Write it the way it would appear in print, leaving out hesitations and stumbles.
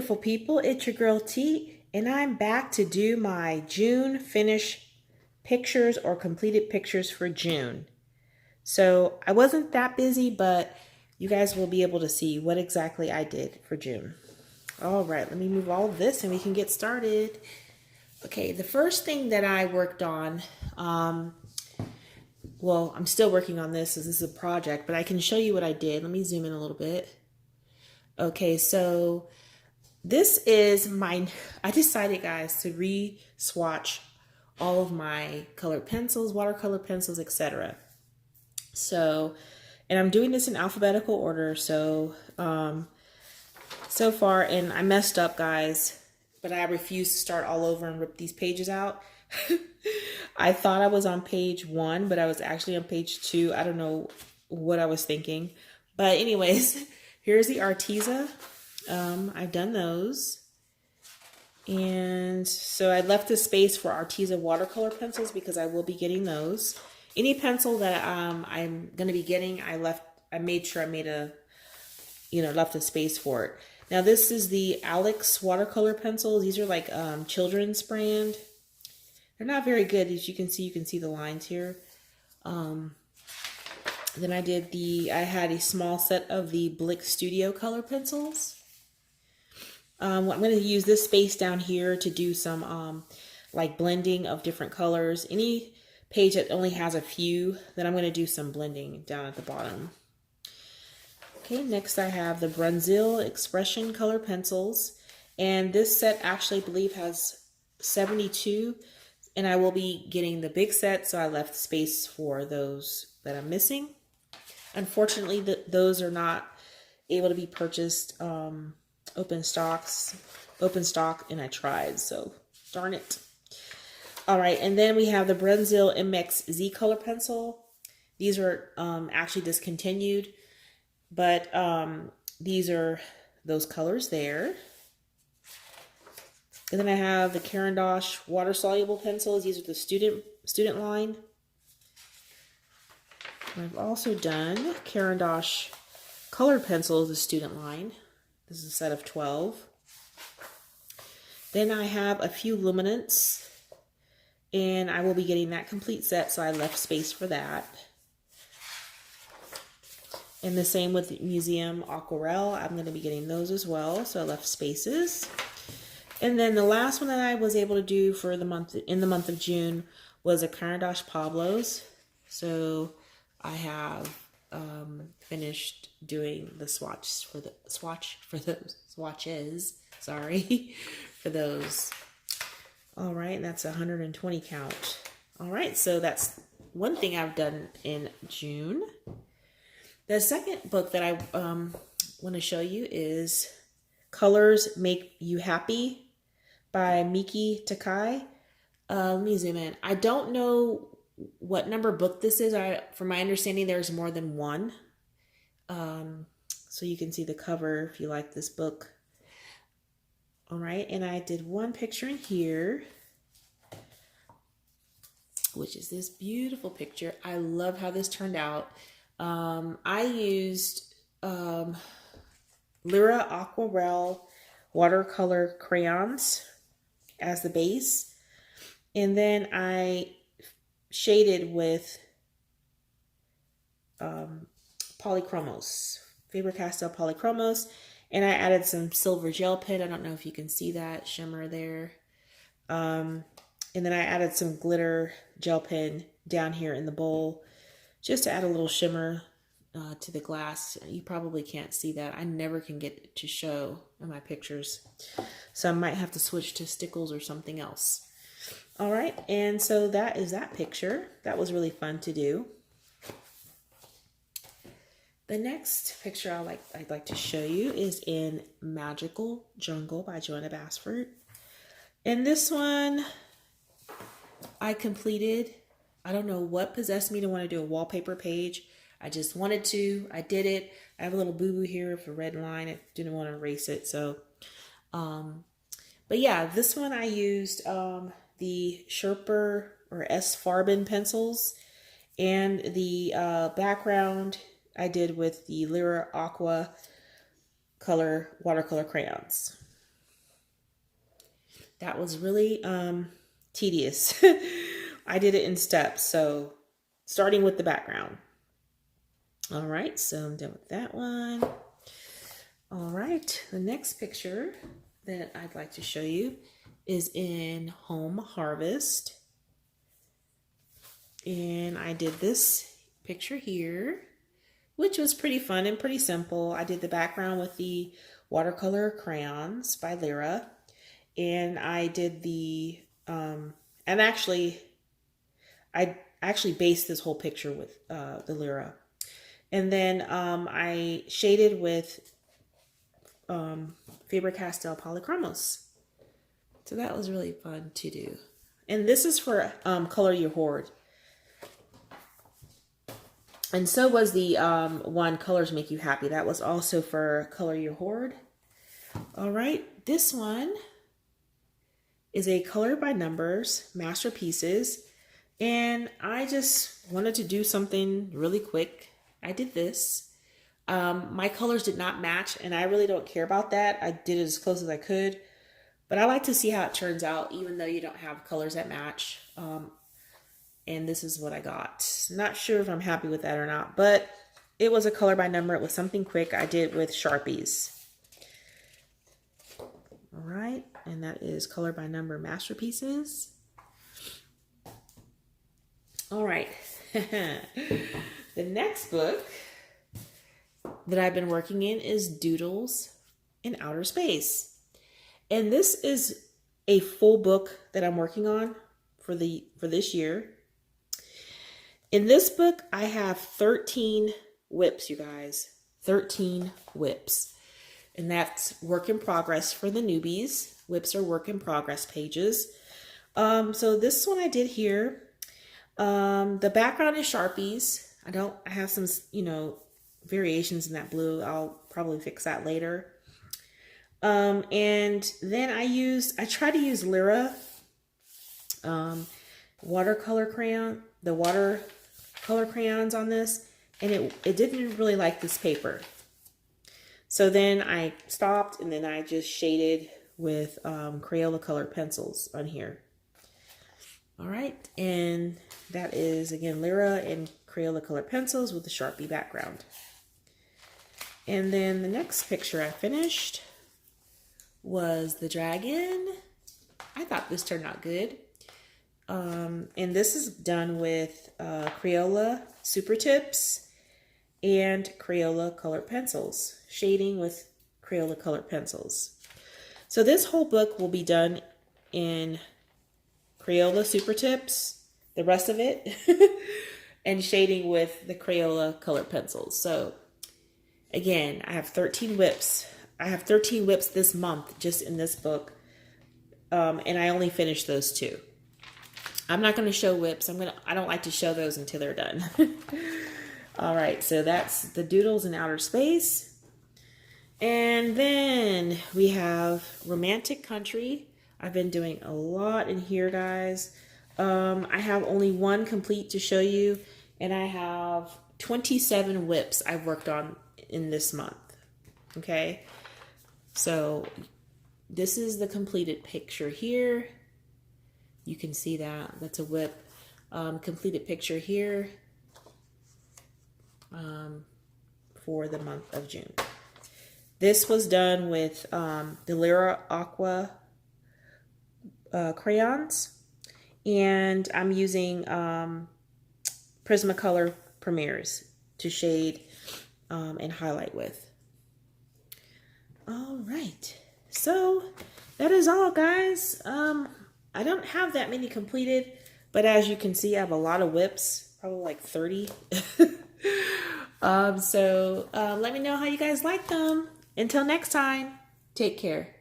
beautiful people, it's your girl T, and I'm back to do my June finish pictures or completed pictures for June. So I wasn't that busy, but you guys will be able to see what exactly I did for June. All right, let me move all of this and we can get started. Okay, the first thing that I worked on, well, I'm still working on this as this is a project, but I can show you what I did. Let me zoom in a little bit. Okay, so this is I decided, guys, to re-swatch all of my colored pencils, watercolor pencils, etc. So, and I'm doing this in alphabetical order. So, so far, and I messed up, guys, but I refuse to start all over and rip these pages out. I thought I was on page 1, but I was actually on page 2. I don't know what I was thinking. But anyways, here's the Arteza. I've done those. And so I left the space for Arteza watercolor pencils because I will be getting those. Any pencil that I'm going to be getting, I made sure I made left a space for it. Now this is the Alex watercolor pencils. These are like children's brand. They're not very good. As you can see the lines here. Then I had a small set of the Blick Studio color pencils. I'm going to use this space down here to do some like blending of different colors. Any page that only has a few, then I'm going to do some blending down at the bottom. Okay, next I have the Brunzil Expression color pencils. And this set actually, I believe, has 72. And I will be getting the big set, so I left space for those that I'm missing. Unfortunately, those are not able to be purchased open stock, and I tried, so darn it. All right, and then we have the Brunzil MX Z color pencil. These are actually discontinued, but these are those colors there. And then I have the Caran d'Ache water-soluble pencils. These are the student line. And I've also done Caran d'Ache colored pencils, the student line. This is a set of 12. Then I have a few luminants, and I will be getting that complete set, so I left space for that. And the same with the Museum Aquarelle. I'm going to be getting those as well, so I left spaces. And then the last one that I was able to do for the month of June was a Caran d'Ache Pablo's. So I have finished doing the swatches for those. All right, and that's 120 count. All right, so that's one thing I've done in June. The second book that I want to show you is Colors Make You Happy by Miki Takai. Let me zoom in. I don't know what number book this is. From my understanding, there's more than one. So you can see the cover if you like this book. All right, and I did one picture in here, which is this beautiful picture. I love how this turned out. I used Lyra Aquarelle watercolor crayons as the base, and then I shaded with Polychromos, Faber-Castell Polychromos, and I added some silver gel pen. I don't know if you can see that shimmer there. And then I added some glitter gel pen down here in the bowl just to add a little shimmer to the glass. You probably can't see that. I never can get it to show in my pictures, so I might have to switch to stickles or something else. All right, and so that is that picture. That was really fun to do. The next picture I'd like to show you is in Magical Jungle by Joanna Basford. And this one I completed. I don't know what possessed me to want to do a wallpaper page. I just wanted to. I did it. I have a little boo-boo here with a red line. I didn't want to erase it. So, but yeah, this one I used the Sherper or S. Farben pencils, and the background I did with the Lyra Aqua color watercolor crayons. that was really tedious. I did it in steps, so starting with the background. All right, so I'm done with that one. All right, the next picture that I'd like to show you is in Home Harvest. And I did this picture here, which was pretty fun and pretty simple. I did the background with the watercolor crayons by Lyra. And I did the, I actually based this whole picture with the Lyra. And then I shaded with Faber-Castell Polychromos. So that was really fun to do. And this is for Color Your Hoard. And so was the one Colors Make You Happy. That was also for Color Your Hoard. All right, this one is a Color by Numbers Masterpieces. And I just wanted to do something really quick. I did this. My colors did not match, and I really don't care about that. I did it as close as I could. But I like to see how it turns out, even though you don't have colors that match. And this is what I got. Not sure if I'm happy with that or not, but it was a color by number. It was something quick I did with Sharpies. All right, and that is Color by Number Masterpieces. All right, the next book that I've been working in is Doodles in Outer Space. And this is a full book that I'm working on for this year. In this book, I have 13 whips, you guys. 13 whips. And that's work in progress for the newbies. Whips are work in progress pages. So this one I did here. The background is Sharpies. I have some, variations in that blue. I'll probably fix that later. And then I tried to use Lyra watercolor crayon, the watercolor crayons on this, and it didn't really like this paper. So then I stopped, and then I just shaded with Crayola colored pencils on here. All right, and that is again Lyra and Crayola colored pencils with the Sharpie background. And then the next picture I finished was the dragon. I thought this turned out good. And this is done with Crayola Super Tips and Crayola colored pencils, shading with Crayola colored pencils. So this whole book will be done in Crayola Super Tips, the rest of it, and shading with the Crayola colored pencils. So again, I have 13 whips. I have 13 whips this month just in this book, and I only finished those 2. I'm not going to show whips. I don't like to show those until they're done. All right, so that's the Doodles in Outer Space. And then we have Romantic Country. I've been doing a lot in here, guys. I have only one complete to show you, and I have 27 whips I've worked on in this month. Okay, so this is the completed picture here. You can see that. That's a whip. Completed picture here for the month of June. This was done with the Lyra Aqua crayons, and I'm using Prismacolor Premieres to shade and highlight with. All right, so that is all, guys. I don't have that many completed, but as you can see, I have a lot of whips, probably like 30. So let me know how you guys like them. Until next time, take care.